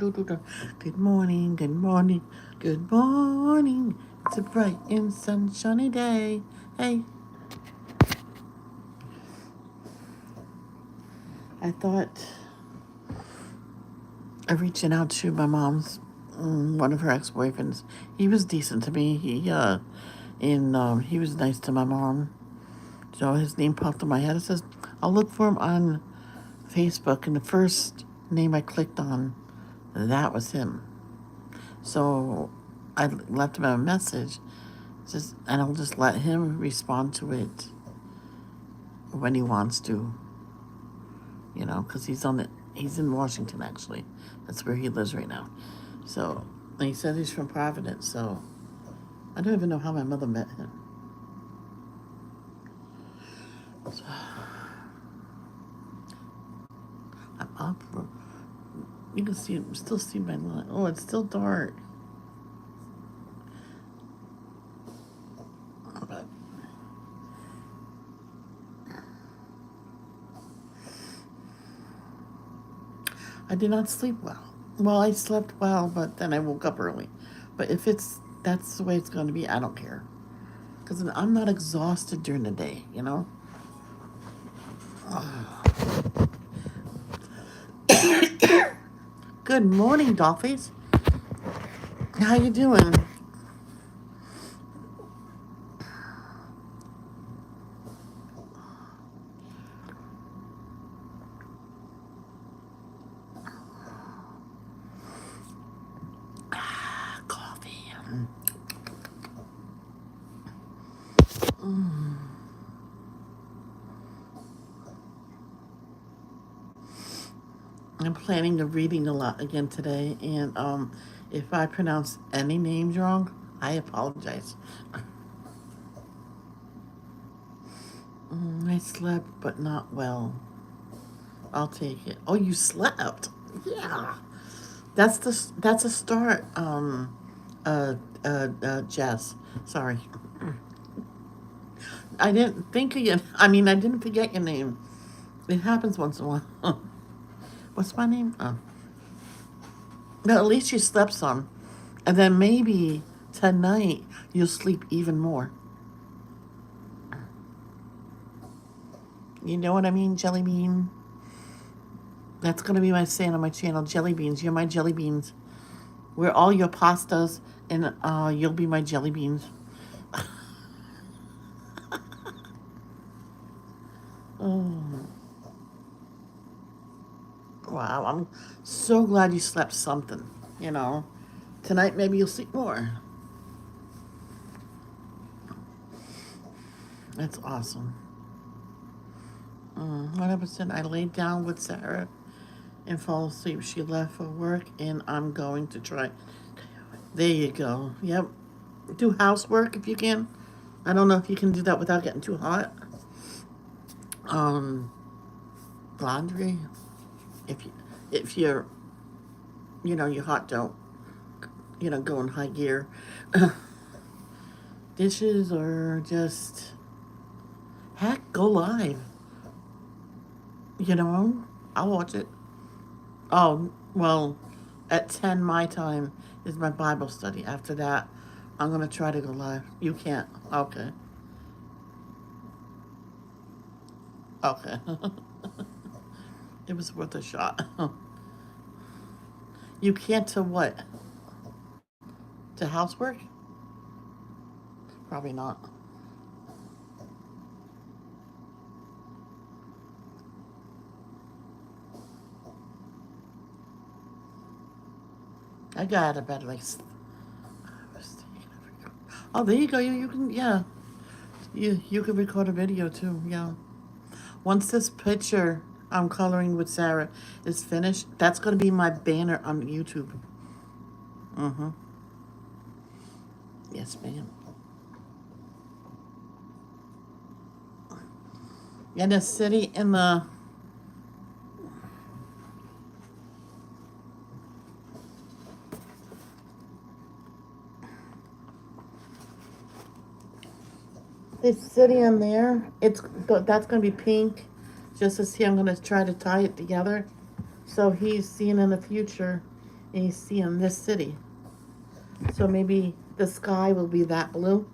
Good morning, good morning, good morning. It's a bright and sunshiny day. Hey, I thought of reaching out to my mom's, one of her ex-boyfriends. He was decent to me. He was nice to my mom. So his name popped in my head. It says, I'll look for him on Facebook, and the first name I clicked on, that was him. So I left him a message, and I'll just let him respond to it when he wants to, because he's in Washington actually. That's where he lives right now. So, and he said he's from Providence. So I don't even know how my mother met him. So, I'm up. You can still see my line. Oh, it's still dark. But I did not sleep well. Well, I slept well, but then I woke up early. But if that's the way it's going to be, I don't care. Because I'm not exhausted during the day. Good morning, Dolphies. How you doing? Coffee. I'm planning on reading a lot again today, and if I pronounce any names wrong, I apologize. I slept, but not well. I'll take it. Oh, you slept? Yeah, that's a start. Jess. Sorry, I didn't think of you. I mean, I didn't forget your name. It happens once in a while. What's my name? Oh. But at least you slept some. And then maybe tonight you'll sleep even more. You know what I mean, Jelly Bean? That's going to be my saying on my channel, Jelly Beans. You're my jelly beans. We're all your pastas, and you'll be my jelly beans. Oh, wow, I'm so glad you slept something, you know. Tonight maybe you'll sleep more. That's awesome. 100%. I laid down with Sarah and fall asleep. She left for work, and I'm going to try. There you go. Yep. Do housework if you can. I don't know if you can do that without getting too hot. Um, Laundry. If you, if you're, your hot don't, go in high gear. Dishes or just, heck, go live. You know, I'll watch it. Oh, well, at 10 my time is my Bible study. After that, I'm going to try to go live. You can't. Okay. Okay. It was worth a shot. You can't to what? To housework? Probably not. I got out of bed like. Oh, there you go. You can, yeah. You can record a video too. Yeah. Once this picture I'm coloring with Sarah is finished, that's gonna be my banner on YouTube. Mm-hmm. Yes, ma'am. And the city in the city in there, that's gonna be pink. Just to see, I'm gonna try to tie it together. So he's seeing in the future AC in this city. So maybe the sky will be that blue.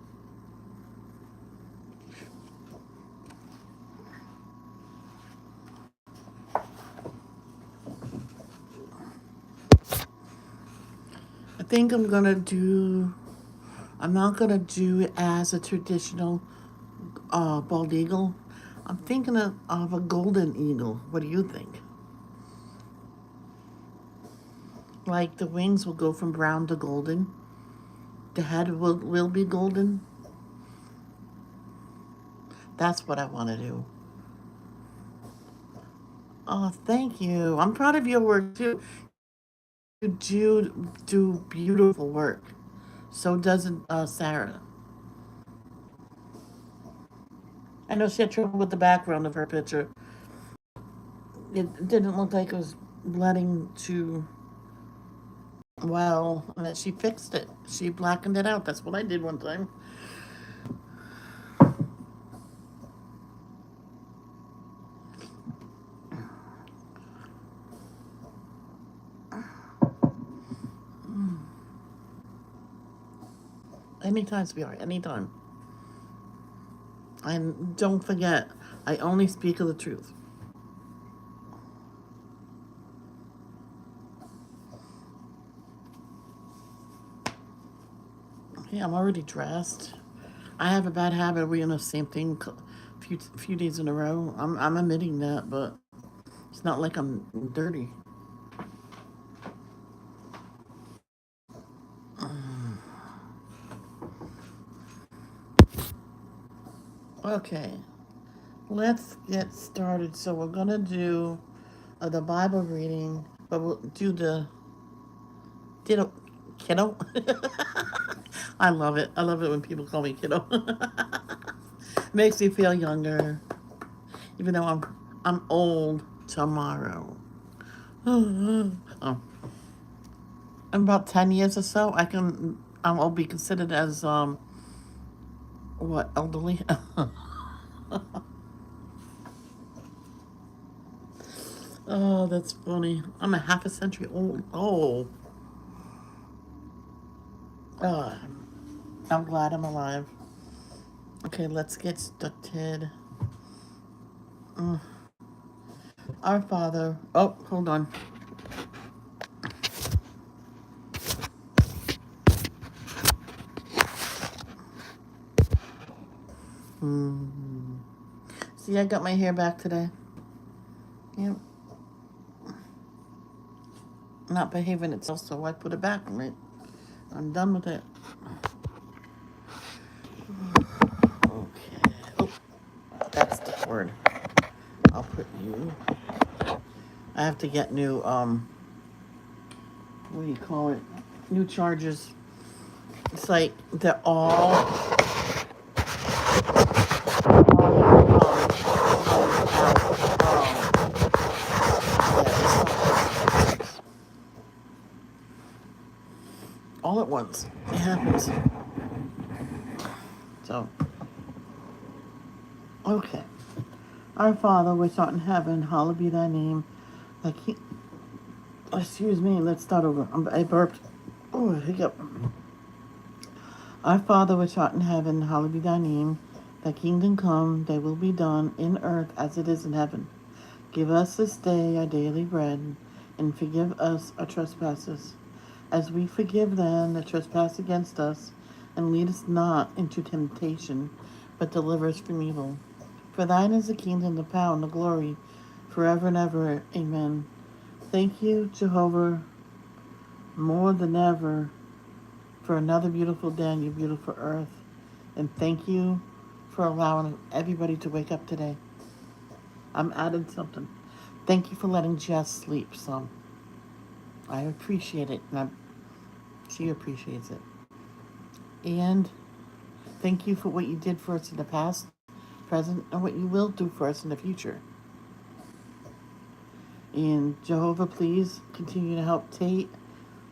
I think I'm not gonna do it as a traditional bald eagle. I'm thinking of a golden eagle. What do you think? Like the wings will go from brown to golden. The head will be golden. That's what I want to do. Oh, thank you. I'm proud of your work too. You do beautiful work. So doesn't Sarah. I know she had trouble with the background of her picture. It didn't look like it was blending too well, and that she fixed it. She blackened it out. That's what I did one time. Anytime, sweetheart. Anytime. And don't forget, I only speak of the truth. Yeah, I'm already dressed. I have a bad habit of wearing the same thing few days in a row. I'm admitting that, but it's not like I'm dirty. Okay, let's get started. So we're gonna do the Bible reading, but we'll do the ditto kiddo. I love it. I love it when people call me kiddo. Makes me feel younger, even though I'm old tomorrow. Oh, in about 10 years or so, I'll be considered as what, elderly? Oh, that's funny. I'm a half a century old. Oh, I'm glad I'm alive. Okay, let's get started. Mm. Our Father. Oh, hold on. Hmm. See, I got my hair back today. Yep. Not behaving itself, so I put it back. Right. I'm done with it. Okay. Oh, that's the word. I'll put you. I have to get new what do you call it? New chargers. It's like they're all all at once. It happens. So, okay. Our Father, which art in heaven, hallowed be thy name. Excuse me, let's start over. I burped. Oh, hiccup. Our Father, which art in heaven, hallowed be thy name. Thy kingdom come, thy will be done, in earth as it is in heaven. Give us this day our daily bread, and forgive us our trespasses, as we forgive them that trespass against us. And lead us not into temptation, but deliver us from evil. For thine is the kingdom, the power, and the glory, forever and ever. Amen. Thank you, Jehovah, more than ever, for another beautiful day on your beautiful earth. And thank you for allowing everybody to wake up today. I'm adding something. Thank you for letting Jess sleep some. I appreciate it, and she appreciates it. And thank you for what you did for us in the past, present, and what you will do for us in the future. And Jehovah, please continue to help Tate.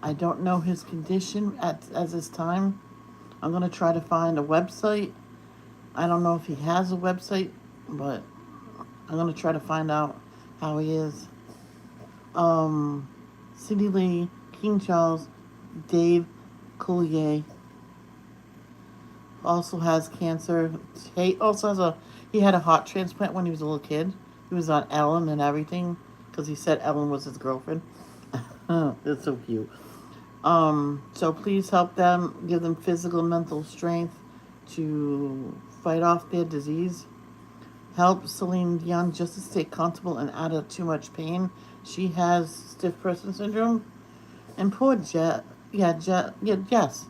I don't know his condition as this time. I'm going to try to find a website. I don't know if he has a website, but I'm going to try to find out how he is. Cindy Lee, King Charles, Dave Coulier, also has cancer. He had a heart transplant when he was a little kid. He was on Ellen and everything because he said Ellen was his girlfriend. It's so cute. So please help them, give them physical and mental strength to fight off their disease. Help Celine Dion just to stay comfortable and out of too much pain. She has stiff person syndrome. And poor Jess. Jess.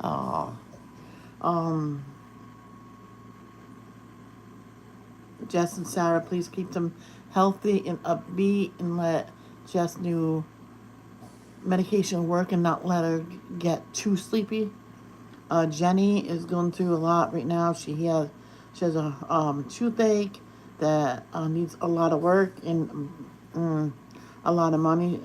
Oh. Um, Jess and Sarah, please keep them healthy and upbeat and let Jess do medication work and not let her get too sleepy. Jenny is going through a lot right now. She has a toothache that needs a lot of work and a lot of money.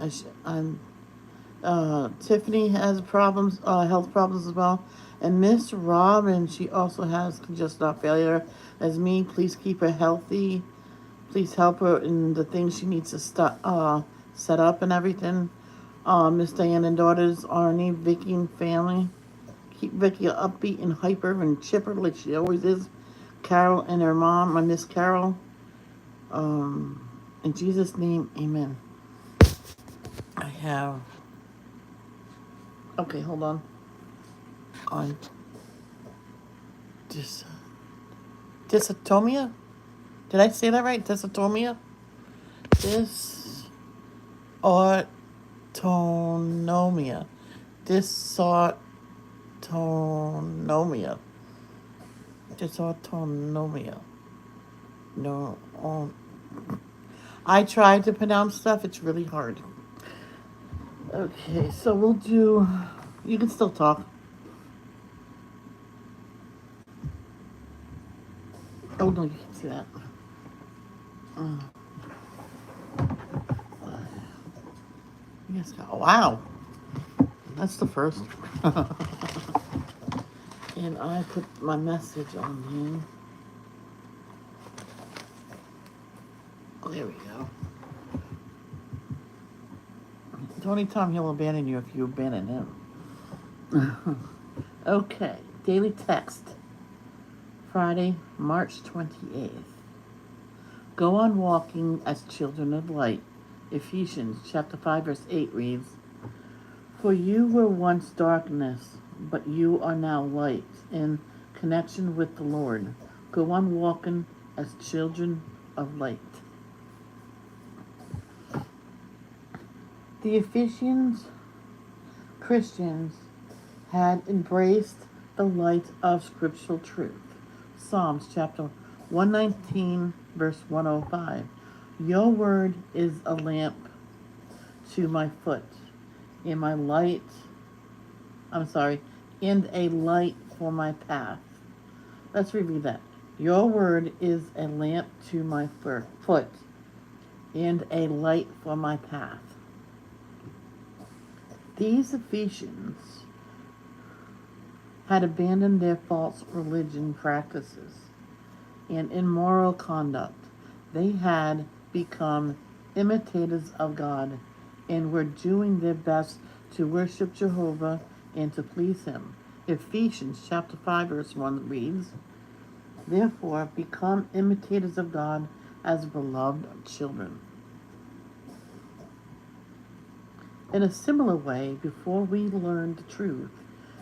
Tiffany has problems, health problems as well. And Miss Robin, she also has congestive heart failure as me. Please keep her healthy. Please help her in the things she needs to set up and everything. Miss Diane and daughters, Arnie, Vicky, and family. Keep Vicky upbeat and hyper and chipper like she always is. Carol and her mom, my Miss Carol. In Jesus' name, amen. I have... Okay, hold on. On dysautonomia? Did I say that right? Dysautonomia? Dysautonomia. Dysautonomia. Dysautonomia. No. I tried to pronounce stuff. It's really hard. Okay, so we'll do... You can still talk. Oh, no, you can't see that. Yes. Oh, wow. That's the first. And I put my message on here. Oh, there we go. The only time he'll abandon you if you abandon him. Okay. Daily text. Friday, March 28th. Go on walking as children of light. Ephesians chapter 5 verse 8 reads, For you were once darkness, but you are now light in connection with the Lord. Go on walking as children of light. The Ephesians Christians had embraced the light of scriptural truth. Psalms chapter 119 verse 105. Your word is a lamp to my foot and a light for my path. Let's review that. Your word is a lamp to my foot and a light for my path. These Ephesians had abandoned their false religion practices and immoral conduct. They had become imitators of God and were doing their best to worship Jehovah and to please him. Ephesians chapter 5 verse 1 reads, Therefore become imitators of God as beloved children. In a similar way, before we learned the truth,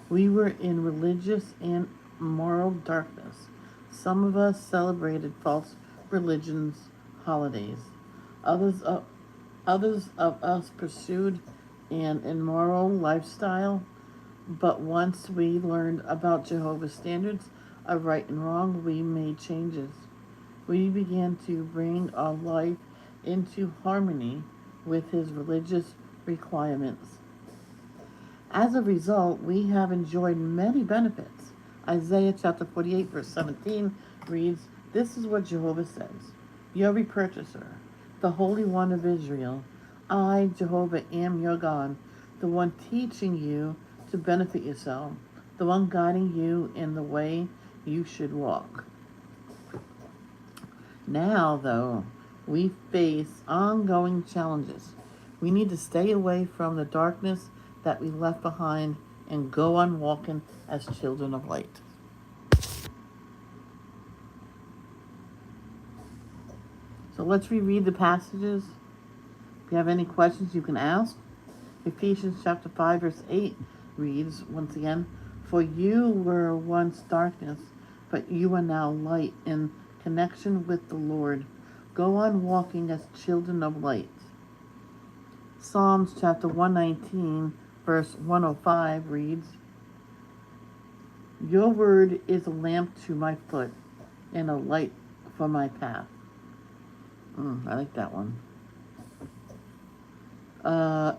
we were in religious and moral darkness. Some of us celebrated false religions, holidays. Others of us pursued an immoral lifestyle. But once we learned about Jehovah's standards of right and wrong, we made changes. We began to bring our life into harmony with his religious requirements. As a result, we have enjoyed many benefits. Isaiah chapter 48 verse 17 reads, This is what Jehovah says, your repurchaser, the Holy One of Israel. I, Jehovah, am your God, the one teaching you to benefit yourself, the one guiding you in the way you should walk. Now, though, we face ongoing challenges. We need to stay away from the darkness that we left behind and go on walking as children of light. So let's reread the passages. If you have any questions, you can ask. Ephesians chapter 5, verse 8 reads, once again, "For you were once darkness, but you are now light in connection with the Lord. Go on walking as children of light." Psalms chapter 119, verse 105 reads, "Your word is a lamp to my foot and a light for my path." I like that one.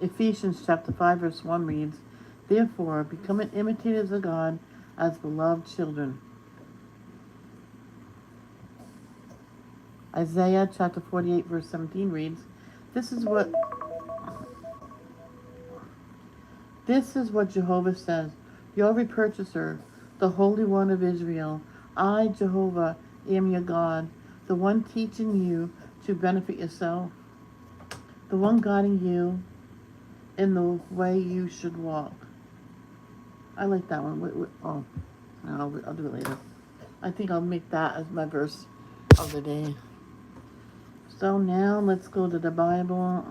Ephesians chapter 5, verse 1 reads, "Therefore, become imitators of God as beloved children." Isaiah chapter 48, verse 17 reads, This is what Jehovah says, your repurchaser, the Holy One of Israel. I, Jehovah, am your God, the one teaching you to benefit yourself, the one guiding you in the way you should walk. I like that one. No, I'll do it later. I think I'll make that as my verse of the day. So now let's go to the Bible.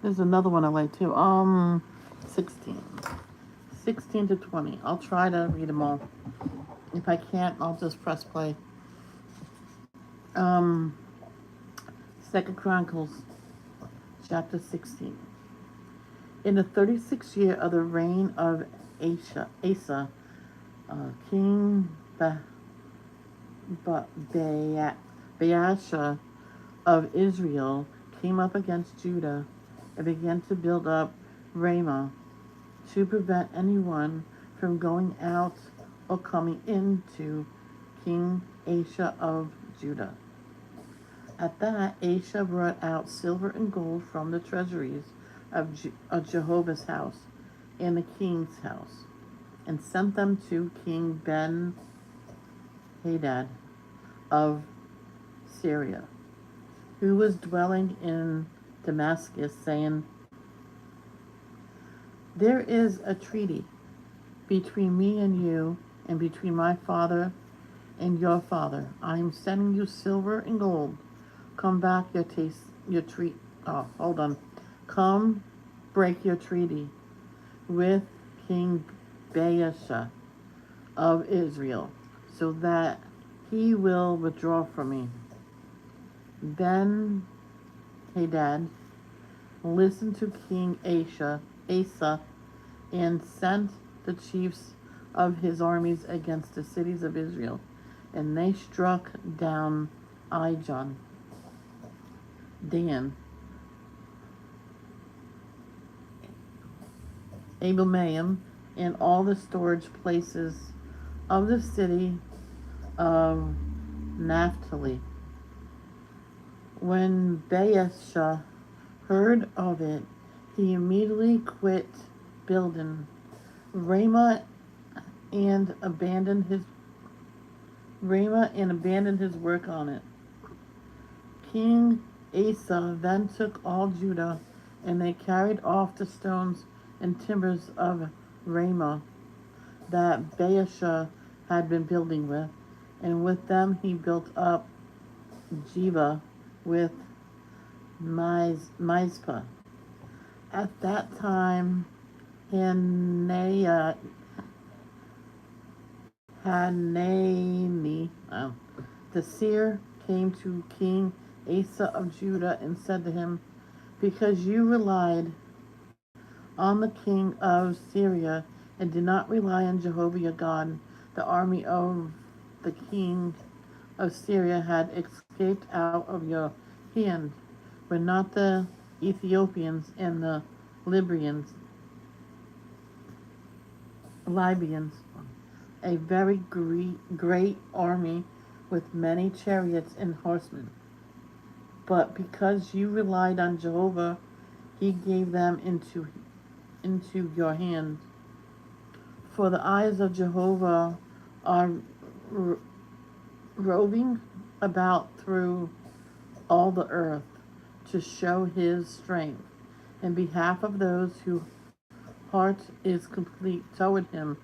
There's another one I like too. 16 to 20. I'll try to read them all. If I can't, I'll just press play. 2 Chronicles chapter 16. In the 36th year of the reign of Asa, King Baasha of Israel came up against Judah and began to build up Ramah to prevent anyone from going out or coming into King Asa of Judah. At that, Asa brought out silver and gold from the treasuries of Jehovah's house and the king's house, and sent them to King Ben-Hadad of Syria, who was dwelling in Damascus, saying, There is a treaty between me and you, and between my father and your father. I am sending you silver and gold. Come back Come break your treaty with King Baasha of Israel, so that he will withdraw from me. Ben-Hadad listened to King Asa, and sent the chiefs of his armies against the cities of Israel, and they struck down Ijon, Dan, Abelmaim, and all the storage places of the city of Naphtali. When Baasha heard of it, he immediately quit building Ramah and abandoned his work on it. King Asa then took all Judah, and they carried off the stones and timbers of Ramah that Baasha had been building with, and with them he built up Jiva with Mizpah. At that time, Hanani, the seer, came to King Asa of Judah and said to him, Because you relied on the king of Syria and did not rely on Jehovah your God, the army of the king of Syria had escaped out of your hand. Were not the Ethiopians and the Libyans, a very great army with many chariots and horsemen? But because you relied on Jehovah, he gave them into your hand. For the eyes of Jehovah are roving about through all the earth to show his strength in behalf of those whose heart is complete toward him.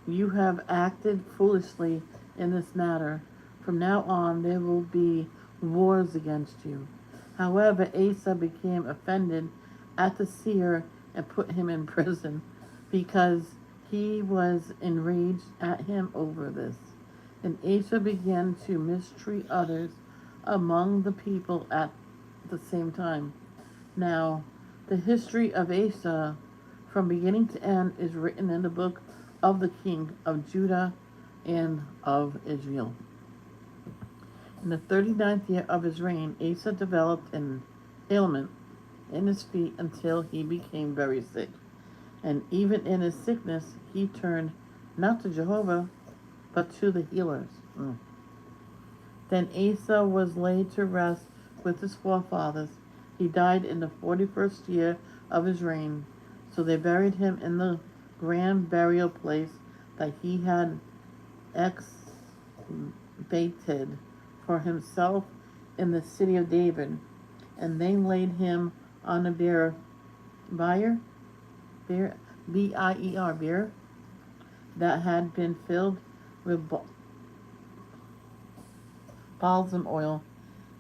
You have acted foolishly in this matter. From now on there will be wars against you. However, Asa became offended at the seer and put him in prison because he was enraged at him over this. And Asa began to mistreat others among the people at the same time. Now, the history of Asa from beginning to end is written in the book of the king of Judah and of Israel. In the 39th year of his reign, Asa developed an ailment in his feet until he became very sick. And even in his sickness, he turned not to Jehovah, but to the healers. Then Asa was laid to rest with his forefathers. He died in the 41st year of his reign. So they buried him in the grand burial place that he had excavated for himself in the city of David. And they laid him on a bier, B-I-E-R, that had been filled with balsam oil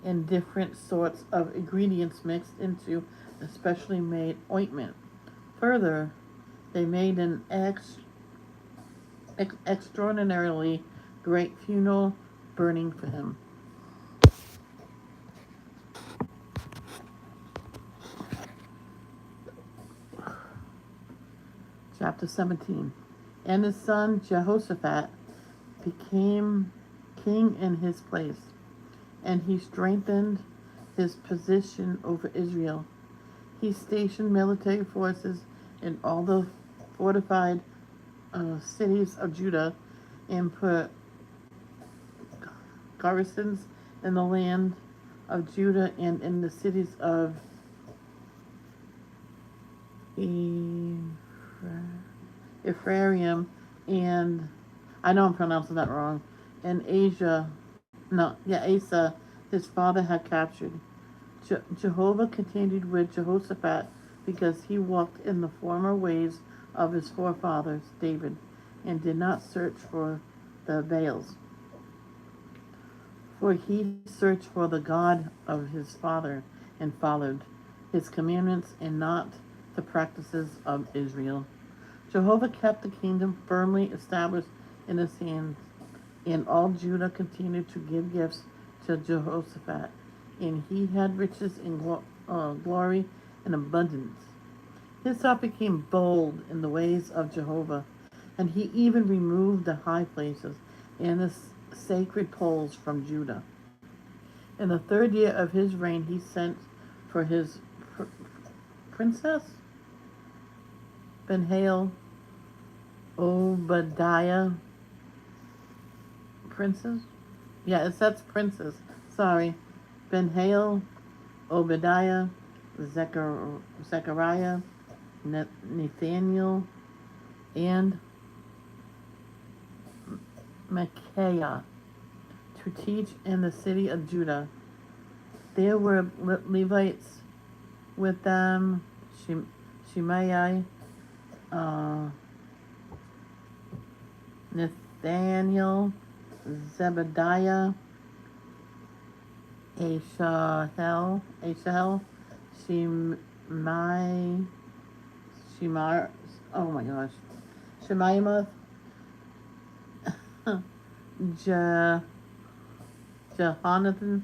and different sorts of ingredients mixed into a specially made ointment. Further, they made an extraordinarily great funeral burning for him. Chapter 17. And his son Jehoshaphat became king in his place, and he strengthened his position over Israel. He stationed military forces in all the fortified cities of Judah and put garrisons in the land of Judah and in the cities of Ephraim and I know I'm pronouncing that wrong. And Asa, his father had captured. Jehovah continued with Jehoshaphat because he walked in the former ways of his forefathers, David, and did not search for the Baals. For he searched for the God of his father and followed his commandments and not the practices of Israel. Jehovah kept the kingdom firmly established in his hands, and all Judah continued to give gifts to Jehoshaphat, and he had riches and glory and abundance. His heart became bold in the ways of Jehovah, and he even removed the high places and the sacred poles from Judah. In the 3rd year of his reign, he sent for his princess, Ben-Hail, Obadiah, princess? Yeah, it says princess. Sorry. Ben-Hail, Obadiah, Zechariah, Nathaniel, and Micaiah to teach in the city of Judah. There were Levites with them, Shimei, Nathaniel, Zebediah, Ashahel, Shemaiah, Jehonathan,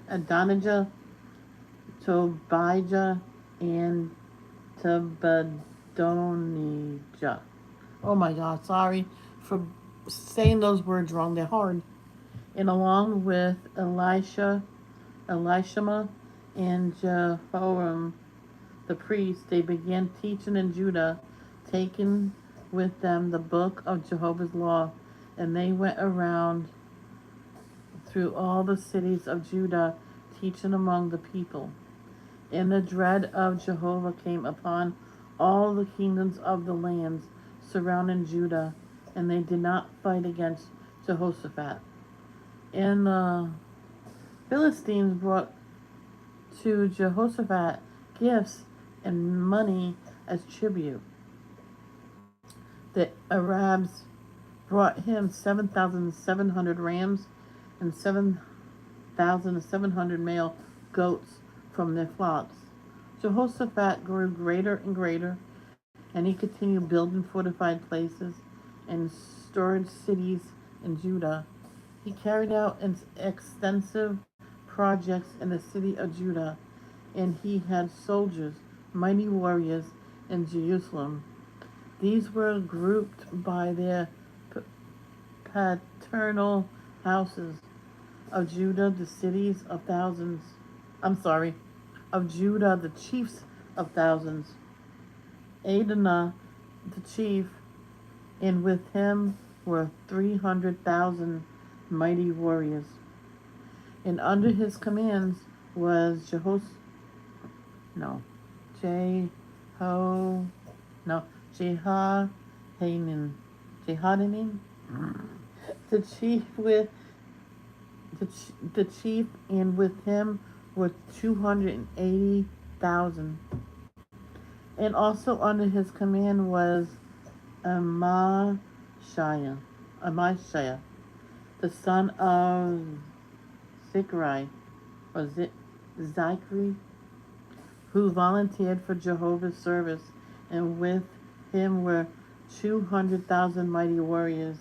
Adonijah, Tobijah, and Tobadonijah. Oh my God, sorry for saying those words wrong. They're hard. And along with Elishama, and Jehoram, the priest, they began teaching in Judah, taking with them the book of Jehovah's law, and they went around through all the cities of Judah, teaching among the people. And the dread of Jehovah came upon all the kingdoms of the lands surrounding Judah, and they did not fight against Jehoshaphat. And the Philistines brought to Jehoshaphat gifts and money as tribute. The Arabs brought him 7,700 rams and 7,700 male goats from their flocks. Jehoshaphat grew greater and greater, and he continued building fortified places and storage cities in Judah. He carried out extensive projects in the city of Judah, and he had soldiers, mighty warriors in Jerusalem. These were grouped by their paternal houses. Of Judah, the cities of thousands. Of Judah, the chiefs of thousands. Adonai, the chief, and with him were 300,000 mighty warriors. And under his commands was Jehohanan, the chief the chief, and with him were 280,000. And also under his command was Amashaiah, the son of Zachary, who volunteered for Jehovah's service, and with him were 200,000 mighty warriors.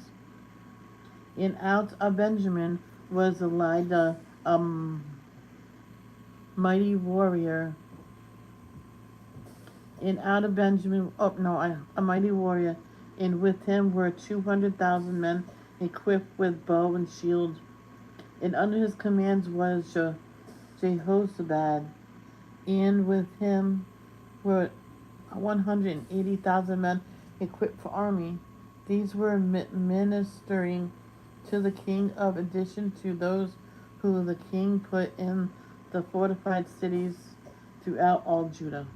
And out of Benjamin was Elidah, a mighty warrior. And out of Benjamin, a mighty warrior, and with him were 200,000 men equipped with bow and shield. And under his commands was Jehoshaphat, and with him were 180,000 men equipped for army. These were ministering to the king, of addition to those who the king put in the fortified cities throughout all Judah.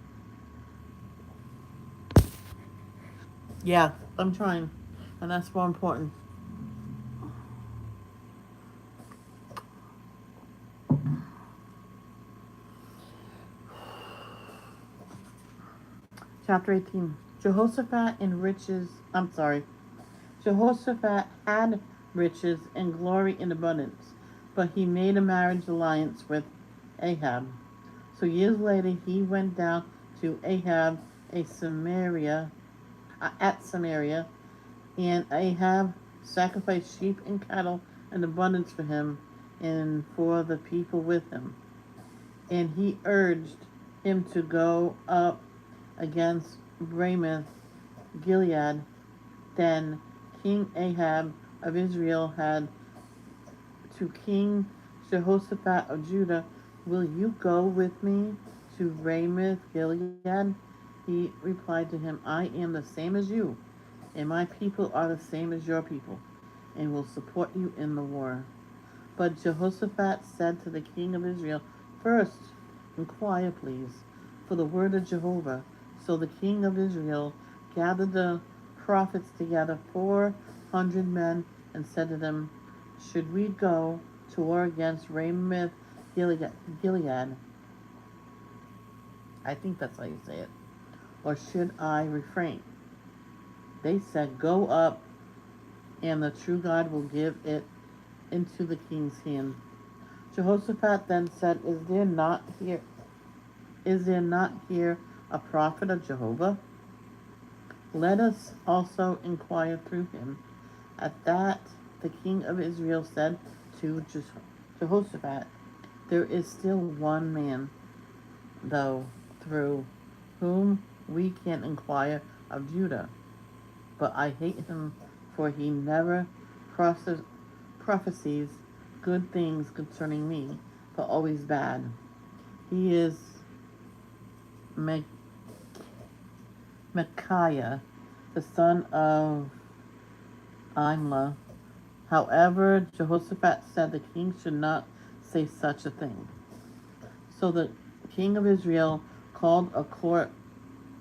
Yeah, I'm trying, and that's more important. Chapter 18. Jehoshaphat had riches and glory in abundance, but he made a marriage alliance with Ahab. So years later he went down to Ahab at Samaria, and Ahab sacrificed sheep and cattle in abundance for him and for the people with him. And he urged him to go up against Ramoth Gilead. Then King Ahab of Israel had to King Jehoshaphat of Judah, "Will you go with me to Ramoth Gilead?" He replied to him, "I am the same as you, and my people are the same as your people, and will support you in the war." But Jehoshaphat said to the king of Israel, "First, inquire, please, for the word of Jehovah." So the king of Israel gathered the prophets together, 400 men, and said to them, "Should we go to war against Ramoth Gilead? I think that's how you say it. Or should I refrain?" They said, "Go up, and the true God will give it into the king's hand." Jehoshaphat then said, Is there not here a prophet of Jehovah? Let us also inquire through him." At that, the king of Israel said to Jehoshaphat, "There is still one man, though, through whom we can inquire of Judah. But I hate him, for he never prophesies good things concerning me, but always bad. He is Micaiah, the son of Imlah." However, Jehoshaphat said the king should not say such a thing. So the king of Israel called a court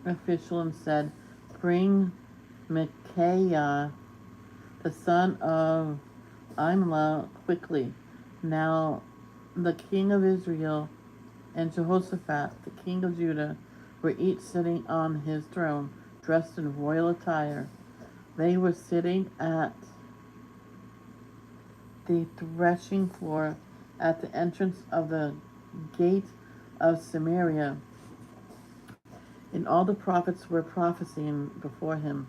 official and said, "Bring Micaiah, the son of Imlah, quickly." Now the king of Israel and Jehoshaphat, the king of Judah, were each sitting on his throne, dressed in royal attire. They were sitting at the threshing floor at the entrance of the gate of Samaria, and all the prophets were prophesying before him.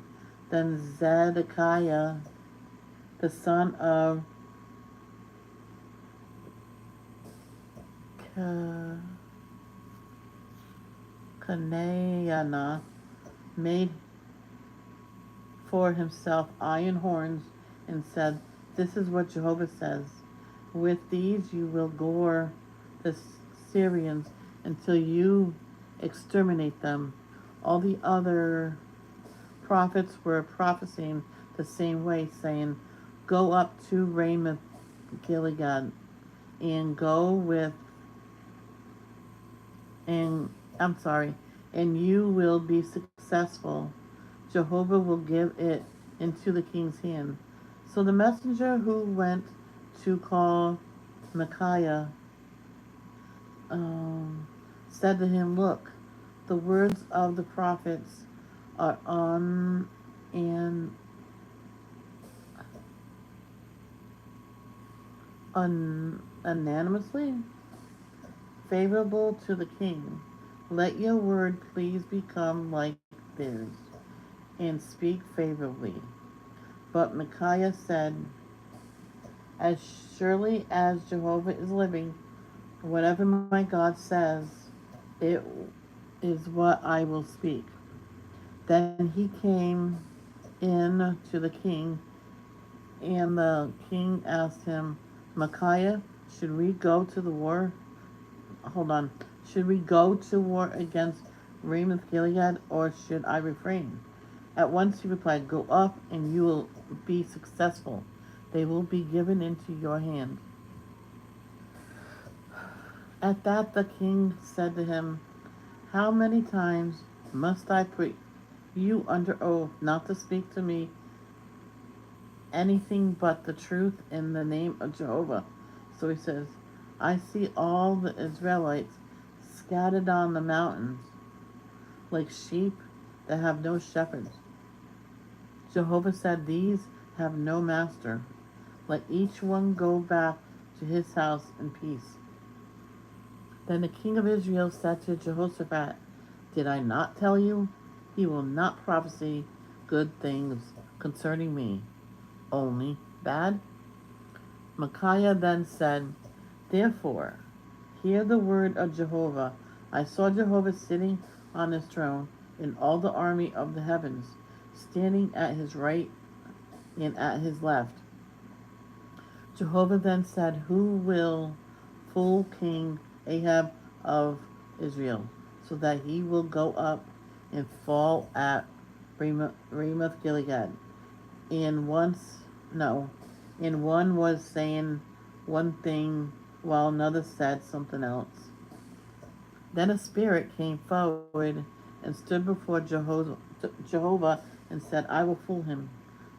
Then Zedekiah, the son of Canaanah, made for himself iron horns and said, "This is what Jehovah says. With these you will gore the Syrians until you exterminate them." All the other prophets were prophesying the same way, saying, "Go up to Ramoth Gilead and go with and I'm sorry, and you will be successful. Jehovah will give it into the king's hand." So the messenger who went to call Micaiah said to him, "Look, the words of the prophets are on and unanimously favorable to the king. Let your word please become like theirs, and speak favorably." But Micaiah said, "As surely as Jehovah is living, whatever my God says, it is what I will speak." Then he came in to the king, and the king asked him, "Micaiah, should we go to the war? Hold on. Should we go to war against Ramoth Gilead, or should I refrain?" At once he replied, "Go up, and you will be successful. They will be given into your hand." At that the king said to him, "How many times must I put you under oath not to speak to me anything but the truth in the name of Jehovah?" So he says, "I see all the Israelites scattered on the mountains like sheep that have no shepherds." Jehovah said, "These have no master. Let each one go back to his house in peace." Then the king of Israel said to Jehoshaphat, "Did I not tell you? He will not prophesy good things concerning me, only bad." Micaiah then said, "Therefore, hear the word of Jehovah. I saw Jehovah sitting on his throne, and all the army of the heavens standing at his right and at his left." Jehovah then said, "Who will fool King Ahab of Israel, so that he will go up and fall at Ramoth Gilead?" And one was saying one thing while another said something else. Then a spirit came forward and stood before Jehovah and said, "I will fool him."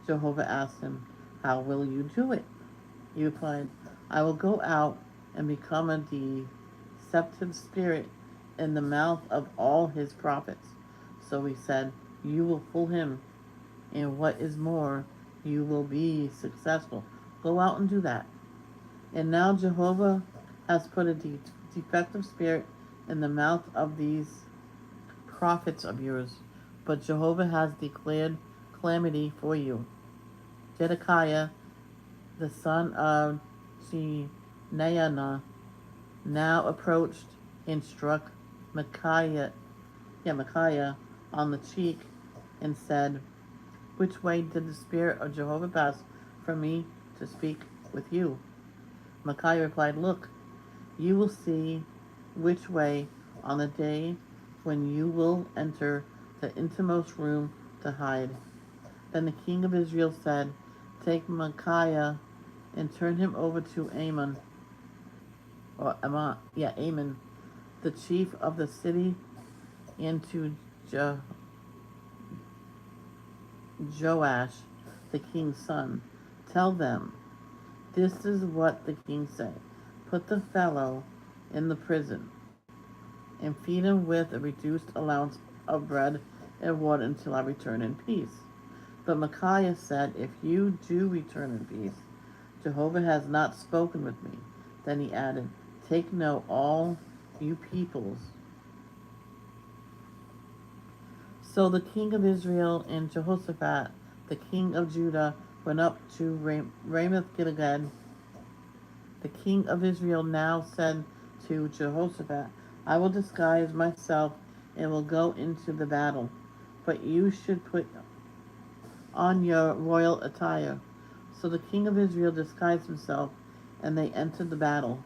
Jehovah asked him, "How will you do it?" He replied, "I will go out and become a deceptive spirit in the mouth of all his prophets." So he said, "You will fool him, and what is more, you will be successful. Go out and do that." And now Jehovah has put a defective spirit in the mouth of these prophets of yours, but Jehovah has declared calamity for you. Zedekiah, the son of Chenaanah, now approached and struck Micaiah on the cheek and said, "Which way did the spirit of Jehovah pass from me to speak with you?" Micaiah replied, "Look, you will see which way on the day when you will enter the innermost room to hide." Then the king of Israel said, "Take Micaiah and turn him over to Amon, the chief of the city, and to Joash, the king's son. Tell them, this is what the king said. Put the fellow in the prison and feed him with a reduced allowance of bread and water until I return in peace. But Micaiah said, if you do return in peace, Jehovah has not spoken with me. Then he added, take note, all you peoples. So the king of Israel and Jehoshaphat, the king of Judah, went up to Ramoth Gilead. The king of Israel now said to Jehoshaphat, I will disguise myself and will go into the battle, but you should put on your royal attire. So the king of Israel disguised himself, and they entered the battle.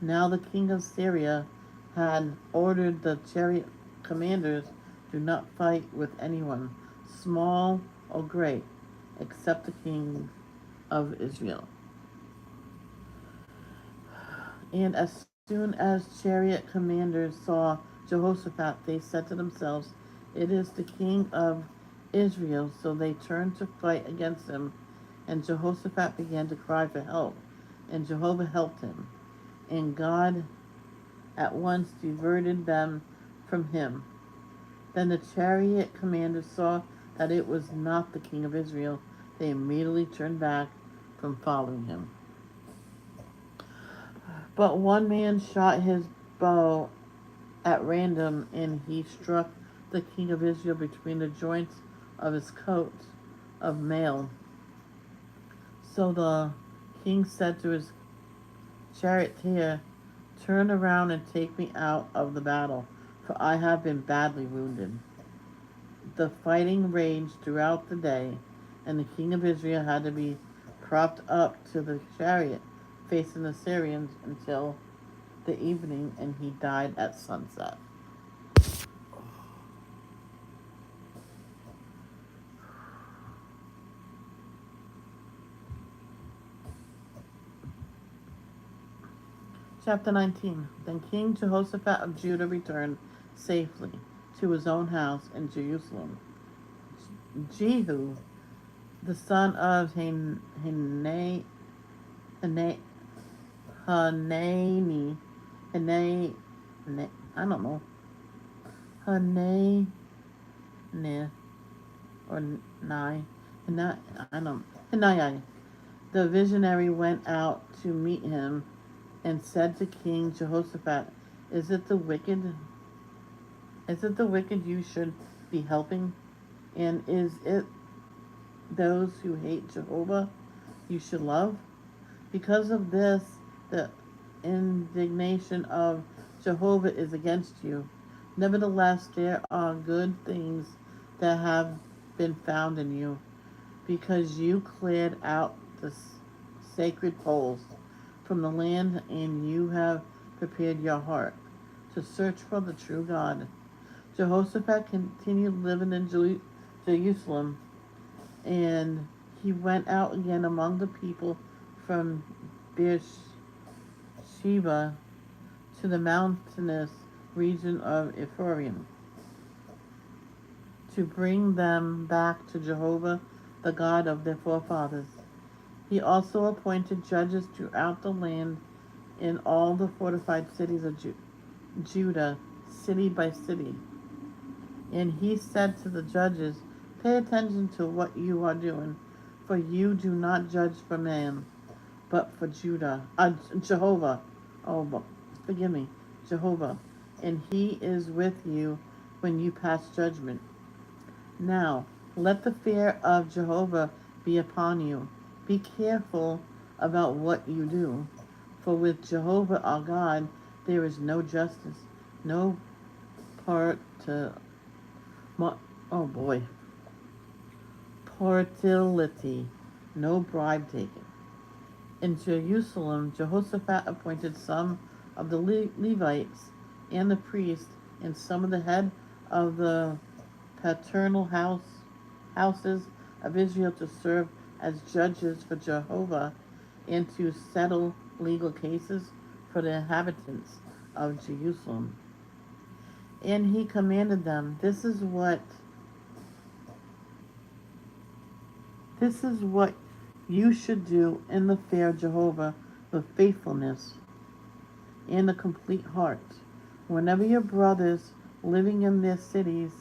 Now the king of Syria had ordered the chariot commanders, do not fight with anyone, small or great, except the king of Israel. And as soon as chariot commanders saw Jehoshaphat, they said to themselves, it is the king of Israel. So they turned to fight against him. And Jehoshaphat began to cry for help, and Jehovah helped him. And God at once diverted them from him. Then the chariot commanders saw that it was not the king of Israel. They immediately turned back from following him. But one man shot his bow at random, and he struck the king of Israel between the joints of his coat of mail. So the king said to his charioteer, turn around and take me out of the battle, for I have been badly wounded. The fighting raged throughout the day, and the king of Israel had to be propped up to the chariot facing the Syrians until the evening, and he died at sunset. Chapter 19. Then King Jehoshaphat of Judah returned safely to his own house in Jerusalem. Jehu, the son of Hanani, Hanani, the visionary went out to meet him and said to King Jehoshaphat, Is it the wicked you should be helping? And is it those who hate Jehovah you should love? Because of this, the indignation of Jehovah is against you. Nevertheless, there are good things that have been found in you, because you cleared out the sacred poles from the land, and you have prepared your heart to search for the true God. Jehoshaphat continued living in Jerusalem, and he went out again among the people from Beersheba to the mountainous region of Ephraim, to bring them back to Jehovah, the God of their forefathers. He also appointed judges throughout the land in all the fortified cities of Judah, city by city. And he said to the judges, pay attention to what you are doing, for you do not judge for man, but for Jehovah. Forgive me, Jehovah. And he is with you when you pass judgment. Now, let the fear of Jehovah be upon you. Be careful about what you do, for with Jehovah our God there is no justice, no partiality, no bribe taken. In Jerusalem, Jehoshaphat appointed some of the Levites and the priests and some of the head of the paternal houses of Israel to serve as judges for Jehovah and to settle legal cases for the inhabitants of Jerusalem. And he commanded them, this is what you should do in the fear of Jehovah with faithfulness and a complete heart. Whenever your brothers living in their cities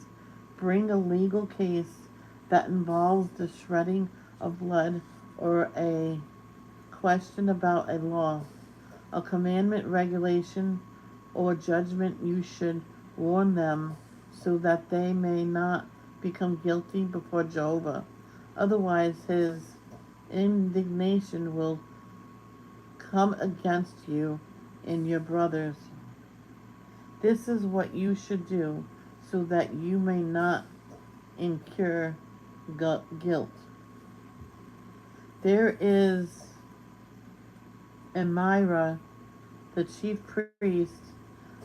bring a legal case that involves the shedding of blood or a question about a law, a commandment, regulation, or judgment, you should warn them so that they may not become guilty before Jehovah. Otherwise, his indignation will come against you and your brothers. This is what you should do so that you may not incur guilt. There is Amira, the chief priest,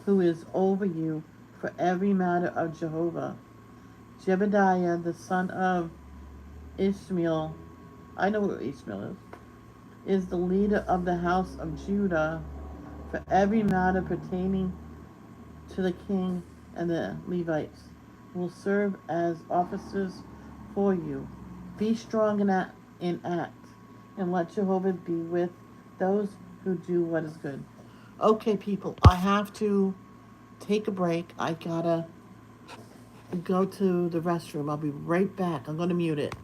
who is over you for every matter of Jehovah. Jebediah, the son of Ishmael, I know where Ishmael is the leader of the house of Judah for every matter pertaining to the king, and the Levites will serve as officers for you. Be strong and act, and let Jehovah be with those who do what is good. Okay, people, I have to take a break. I gotta go to the restroom. I'll be right back. I'm gonna mute it.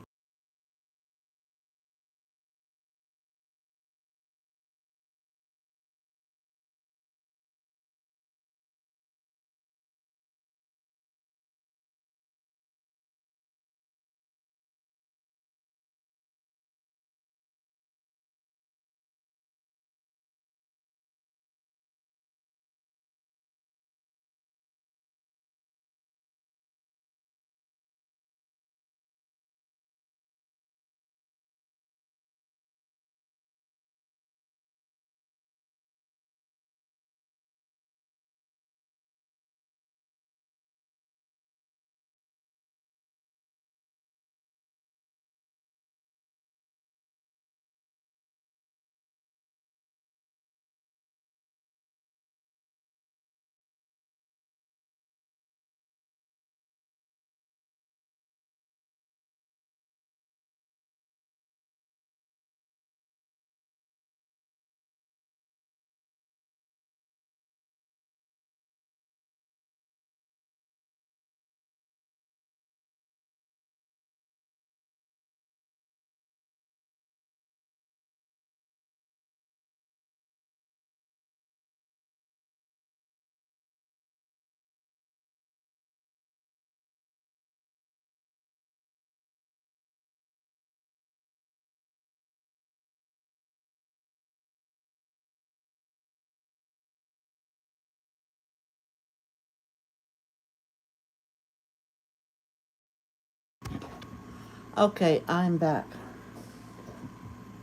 Okay, I'm back.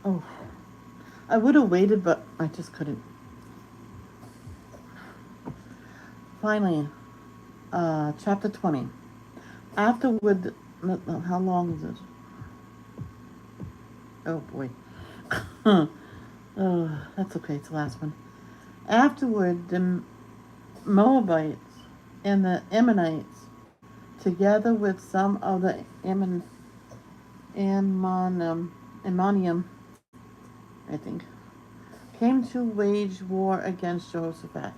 Oh, I would have waited, but I just couldn't. Finally, chapter 20. Afterward, no, how long is it? Oh boy. Oh, that's okay. It's the last one. Afterward, the Moabites and the Ammonites, together with some of the Ammonium, I think, came to wage war against Jehoshaphat.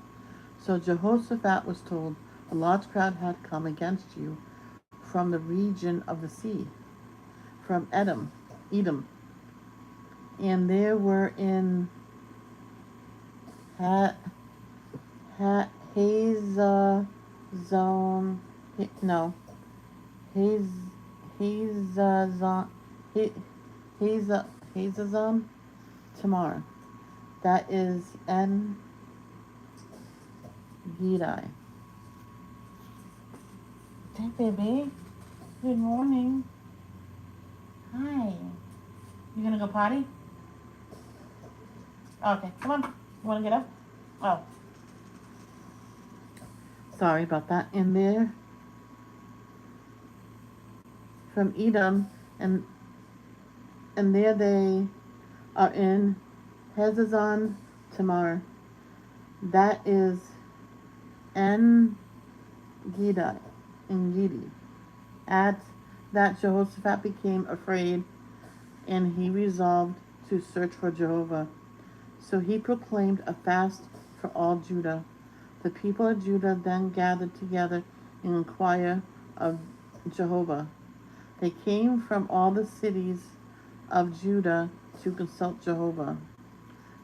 So Jehoshaphat was told, a large crowd had come against you from the region of the sea, from Edom, and there were in Hazazon, no, Haz, Hazazon, Hazazon, Tamar. That is En Gedi. Hey, baby. Good morning. Hi. You gonna go potty? Okay, come on. You wanna get up? Oh. Sorry about that. And there, from Edom, and there they are in Hazazon Tamar. That is En Gedi, Gedi. At that Jehoshaphat became afraid, and he resolved to search for Jehovah. So he proclaimed a fast for all Judah. The people of Judah then gathered together and inquired of Jehovah. They came from all the cities of Judah to consult Jehovah.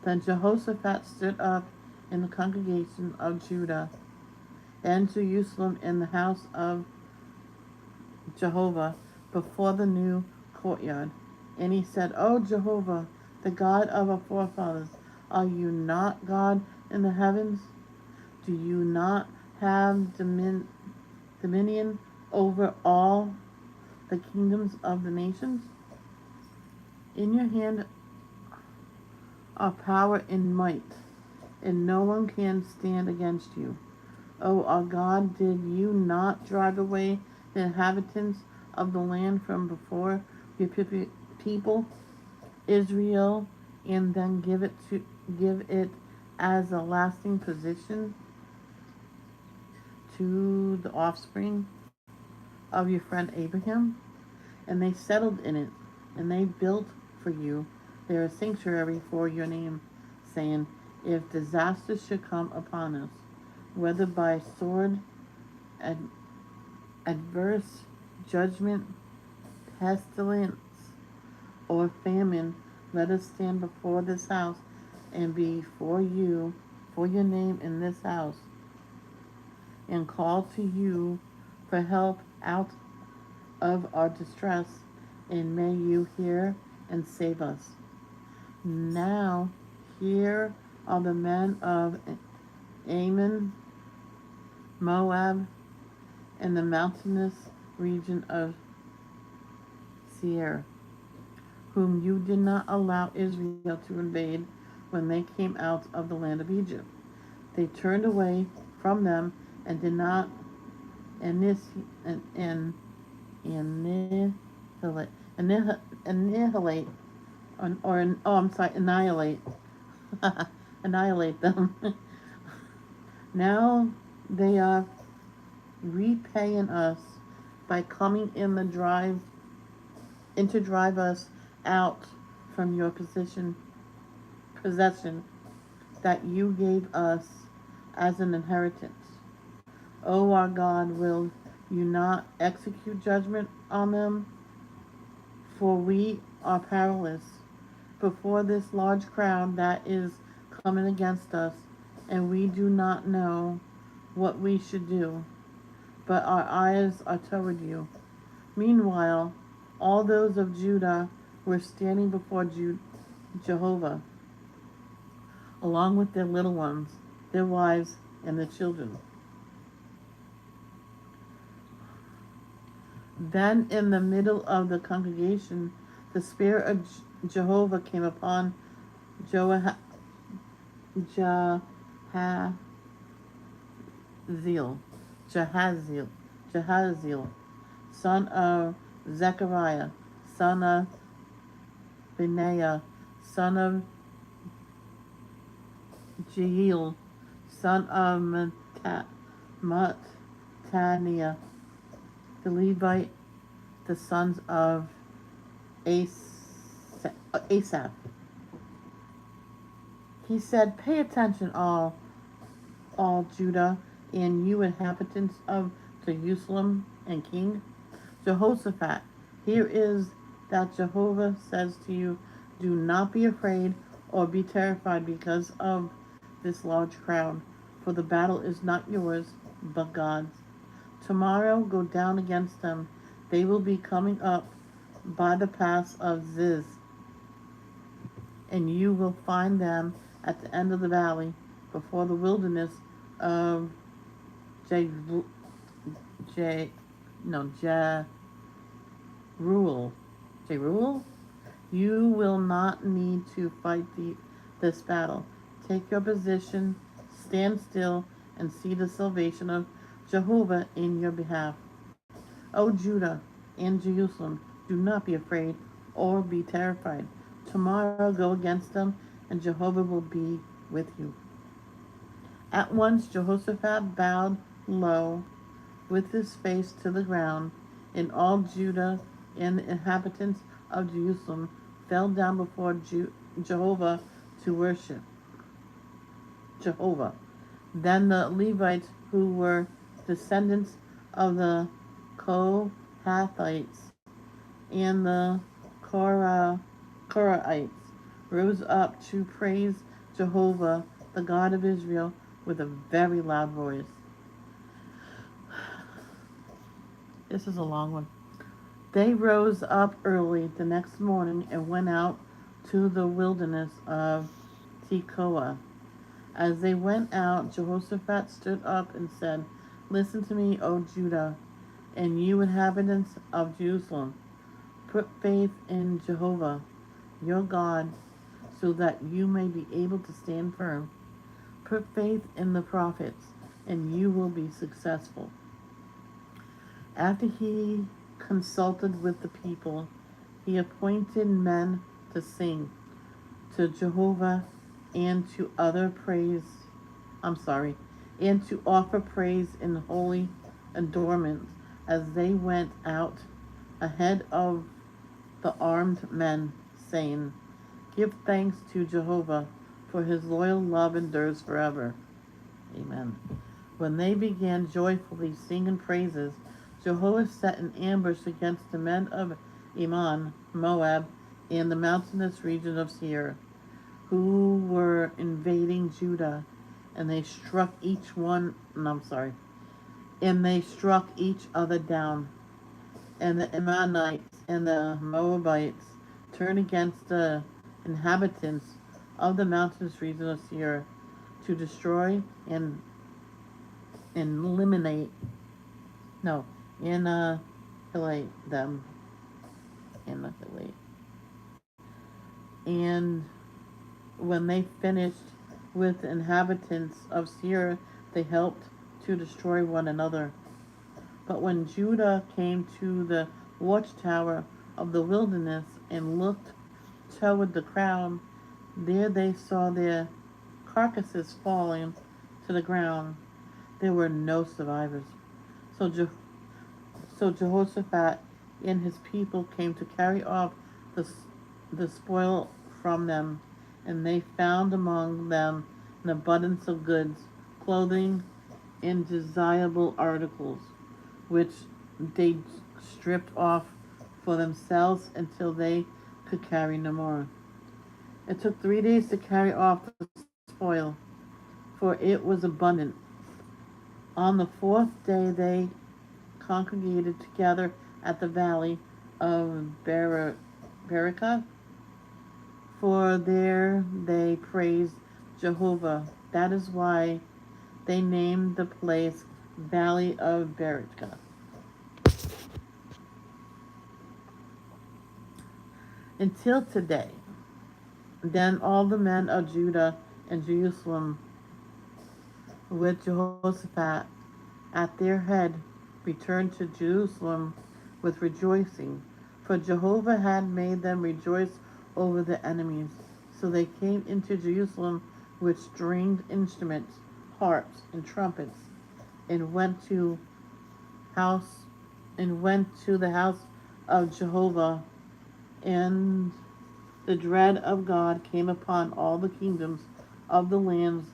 Then Jehoshaphat stood up in the congregation of Judah and Jerusalem in the house of Jehovah before the new courtyard. And he said, O Jehovah, the God of our forefathers, are you not God in the heavens? Do you not have dominion over all the kingdoms of the nations? In your hand are power and might, and no one can stand against you. O our God, did you not drive away the inhabitants of the land from before your people Israel, and then give it as a lasting possession to the offspring of your friend Abraham? And they settled in it, and they built for you there a sanctuary for your name, saying, if disaster should come upon us, whether by sword, adverse judgment, pestilence, or famine, let us stand before this house and before you for your name in this house, and call to you for help out of our distress, and may you hear and save us. Now here are the men of Ammon, Moab, and the mountainous region of Seir, whom you did not allow Israel to invade when they came out of the land of Egypt. They turned away from them and did not annihilate annihilate them. Now they are repaying us by coming in to drive us out from your possession that you gave us as an inheritance. O our God, will you not execute judgment on them? For we are powerless before this large crowd that is coming against us, and we do not know what we should do, but our eyes are toward you. Meanwhile, all those of Judah were standing before Jehovah, along with their little ones, their wives, and their children. Then in the middle of the congregation, the Spirit of Jehovah came upon Jahaziel, son of Zechariah, son of Benaiah, son of Jeiel, son of Mattaniah, the Levite, the sons of Asaph. He said, pay attention, all Judah, and you inhabitants of Jerusalem and King Jehoshaphat. Here is that Jehovah says to you, do not be afraid or be terrified because of this large crowd, for the battle is not yours, but God's. Tomorrow go down against them. They will be coming up by the pass of Ziz, and you will find them at the end of the valley, before the wilderness of Jeruel. Jeruel? You will not need to fight this battle. Take your position, stand still, and see the salvation of Jehovah in your behalf. O Judah and Jerusalem, do not be afraid or be terrified. Tomorrow go against them, and Jehovah will be with you. At once Jehoshaphat bowed low with his face to the ground, and all Judah and the inhabitants of Jerusalem fell down before Jehovah to worship Jehovah. Then the Levites, who were descendants of the Kohathites and the Korahites, rose up to praise Jehovah, the God of Israel, with a very loud voice. This is a long one. They rose up early the next morning and went out to the wilderness of Tekoa. As they went out, Jehoshaphat stood up and said, "Listen to me, O Judah, and you inhabitants of Jerusalem. Put faith in Jehovah, your God, so that you may be able to stand firm. Put faith in the prophets, and you will be successful." After he consulted with the people, he appointed men to sing to Jehovah and to and to offer praise in holy adornments as they went out ahead of the armed men, saying, "Give thanks to Jehovah, for his loyal love endures forever." Amen. When they began joyfully singing praises, Jehovah set an ambush against the men of Ammon, Moab, and the mountainous region of Seir, who were invading Judah, and they struck and they struck each other down. And the Ammonites and the Moabites turned against the inhabitants of the mountainous region of Seir to destroy and eliminate, no, annihilate them, annihilate. And when they finished with the inhabitants of Seir, they helped to destroy one another. But when Judah came to the watchtower of the wilderness and looked toward the crowd, there they saw their carcasses falling to the ground. There were no survivors. So Jehoshaphat and his people came to carry off the spoil from them, and they found among them an abundance of goods, clothing, and desirable articles, which they stripped off for themselves until they could carry no more. It took 3 days to carry off the spoil, for it was abundant. On the fourth day they congregated together at the valley of Beracah, for there they praised Jehovah. That is why they named the place Valley of Beracah. Until today. Then all the men of Judah and Jerusalem, with Jehoshaphat at their head, returned to Jerusalem with rejoicing, for Jehovah had made them rejoice over the enemies. So they came into Jerusalem with stringed instruments, harps, and trumpets, and went to the house of Jehovah, and the dread of God came upon all the kingdoms of the lands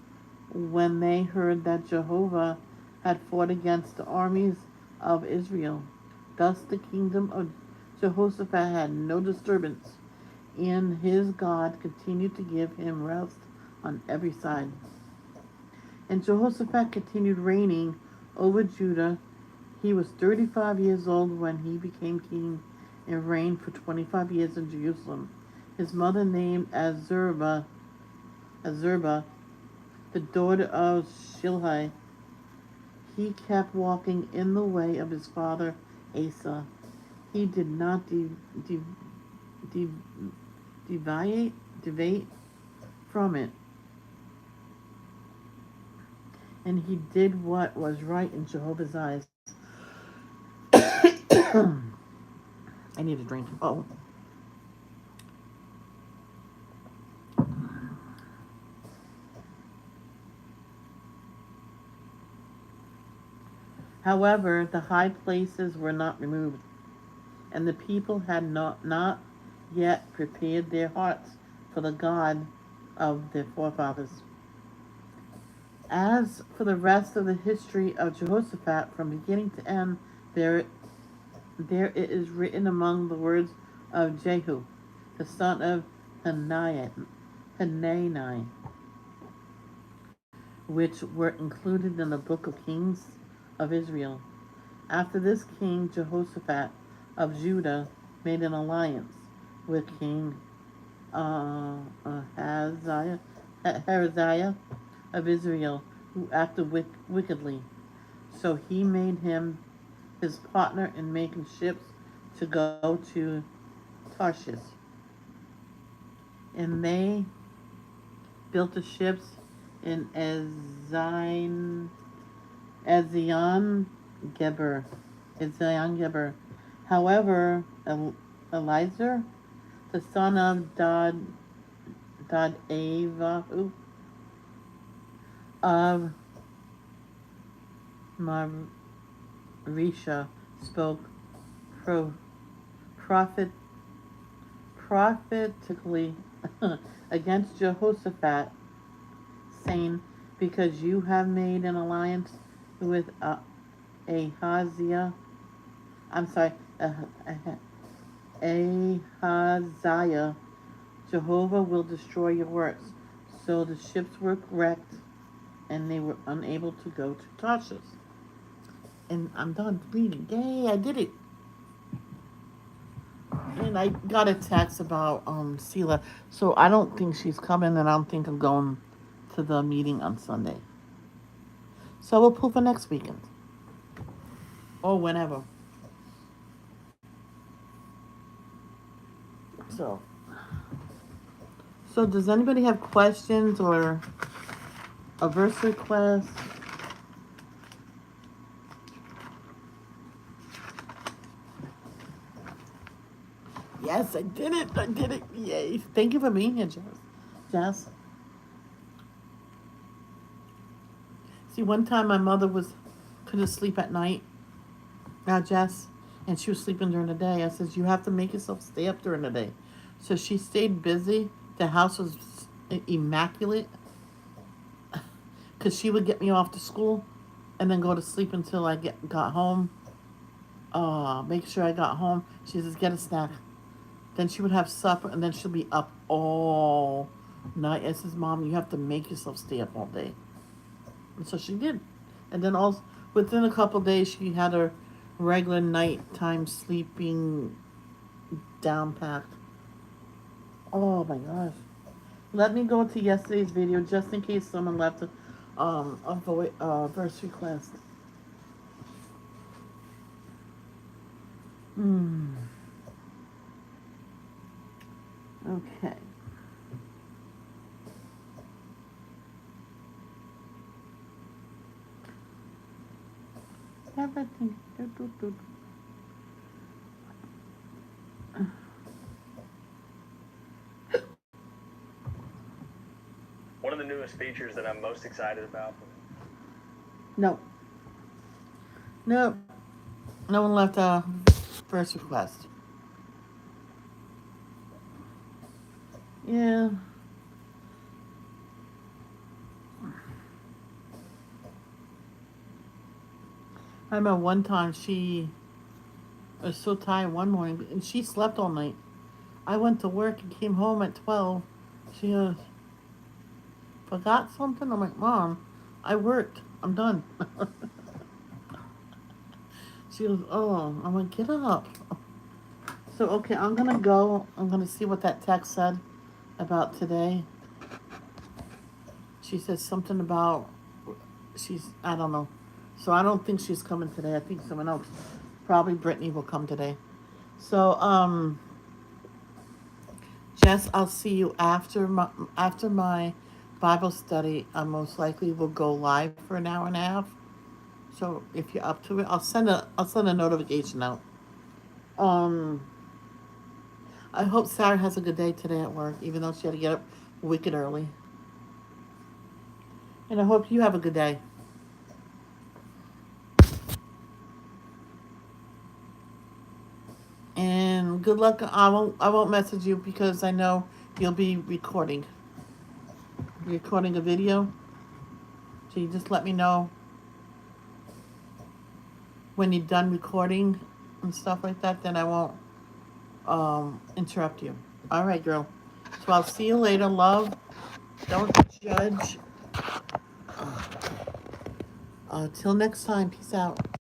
when they heard that Jehovah had fought against the armies of Israel. Thus the kingdom of Jehoshaphat had no disturbance, and his God continued to give him rest on every side. And Jehoshaphat continued reigning over Judah. He was 35 years old when he became king and reigned for 25 years in Jerusalem. His mother named Azurba, the daughter of Shilhi. He kept walking in the way of his father Asa. He did not deviate from it, and he did what was right in Jehovah's eyes. I need a drink. Oh. However, the high places were not removed, and the people had not yet prepared their hearts for the God of their forefathers. As for the rest of the history of Jehoshaphat, from beginning to end, there, there it is written among the words of Jehu, the son of Hanani, which were included in the book of Kings of Israel. After this king, Jehoshaphat of Judah made an alliance with King Hazahiah of Israel, who acted wickedly. So he made him his partner in making ships to go to Tarshish. And they built the ships in Ezion Geber. However, Eliezer, the son of Dodavahu of Marisha, spoke prophet, prophetically against Jehoshaphat, saying, because you have made an alliance with Ahaziah, I'm sorry, Ahaziah, Jehovah will destroy your works. So the ships were wrecked, and they were unable to go to Tarshish. And I'm done reading. Yay, I did it. And I got a text about Sela. So I don't think she's coming, and I don't think I'm going to the meeting on Sunday. So we'll pull for next weekend. Or whenever. So does anybody have questions or a verse request? Yes, I did it. I did it. Yay. Thank you for being here, Jess. See, one time my mother couldn't sleep at night. Now, Jess, and she was sleeping during the day. I said, you have to make yourself stay up during the day. So she stayed busy. The house was immaculate. Because she would get me off to school and then go to sleep until I got home. Make sure I got home. She says, get a snack. Then she would have supper, and then she'll be up all night. I says, Mom, you have to make yourself stay up all day. And so she did. And then also, within a couple days, she had her regular nighttime sleeping down packed. Oh my gosh. Let me go to yesterday's video just in case someone left a verse request. Okay. Everything. One of the newest features that I'm most excited about. No. No one left a first request. Yeah. I remember one time she was so tired one morning, and she slept all night. I went to work and came home at 12. She goes, forgot something? I'm like, Mom, I worked. I'm done. She goes, oh. I'm like, get up. So, okay, I'm going to go. I'm going to see what that text said about today. She said something about, I don't know. So I don't think she's coming today. I think someone else, probably Brittany, will come today. So, Jess, I'll see you after my Bible study. I most likely will go live for an hour and a half. So if you're up to it, I'll send a notification out. I hope Sarah has a good day today at work, even though she had to get up wicked early. And I hope you have a good day. Good luck. I won't message you because I know you'll be recording a video. So you just let me know when you're done recording and stuff like that. Then I won't interrupt you. All right, girl. So I'll see you later. Love. Don't judge. Till next time. Peace out.